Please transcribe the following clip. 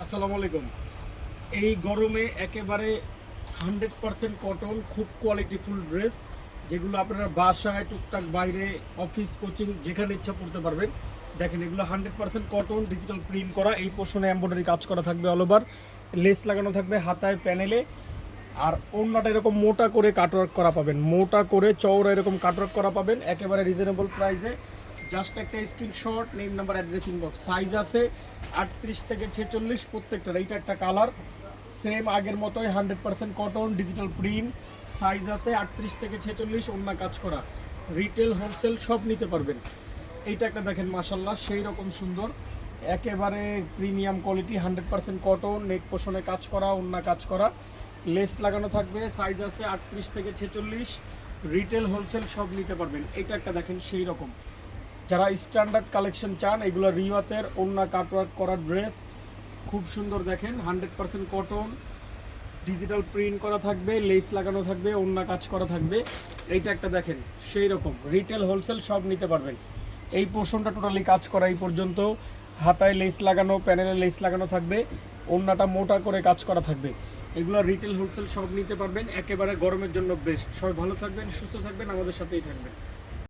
আসসালামু আলাইকুম। এই গরমে একেবারে 100% কটন, খুব কোয়ালিটিফুল ড্রেস, যেগুলো আপনারা বাসায় টুকটাক বাইরে অফিস কোচিং যেখানে ইচ্ছা পড়তে পারবেন। দেখেন এগুলো 100% কটন, ডিজিটাল প্রিন্ট করা, এই পোর্শনে এমব্রয়ডারি কাজ করা থাকবে, অল ওভার লেস লাগানো থাকবে হাতায় প্যানেলে। আর ওড়নাটা এরকম মোটা করে কাটওয়ার্ক করা পাবেন, মোটা করে চওড়া এরকম কাটওয়ার্ক করা পাবেন একেবারে রিজনেবল প্রাইসে। জাস্ট একটা screenshot, name number, address, inbox. Size আছে 38 থেকে 46 প্রত্যেকটার। এইটা একটা কালার, সেম আগের মতোই 100% কটন, ডিজিটাল প্রিন্ট। সাইজ আছে 38 থেকে 46, ওড়না কাজ করা। রিটেল হোলসেল সব নিতে পারবেন। এইটা একটা দেখেন মাশাল্লাহ সেই রকম সুন্দর, একেবারে প্রিমিয়াম কোয়ালিটি, 100% কটন, নেক পোষণে কাজ করা, ওড়না কাজ করা, লেস লাগানো থাকবে। সাইজ আছে 38 থেকে 46, রিটেল হোলসেল সব নিতে পারবেন। এইটা একটা দেখেন সেই রকম, যারা স্ট্যান্ডার্ড কালেকশন চান, এগুলো রিওয়াতের ওড়না কাটওয়ার্ক করা ড্রেস, খুব সুন্দর দেখেন, 100% কটন, ডিজিটাল প্রিন্ট করা থাকবে, লেস লাগানো থাকবে, ওড়না কাজ করা থাকবে। এইটা একটা দেখেন সেই রকম, রিটেল হোলসেল সব নিতে পারবেন। এই পোর্শনটা টোটালি কাজ করা, এই পর্যন্ত হাতায় লেস লাগানো, প্যানেলে লেস লাগানো থাকবে, ওড়নাটা মোটা করে কাজ করা থাকবে। এগুলো রিটেল হোলসেল সব নিতে পারবেন, একেবারে গরমের জন্য বেস্ট। সবাই ভালো থাকবেন, সুস্থ থাকবেন, আমাদের সাথেই থাকবেন।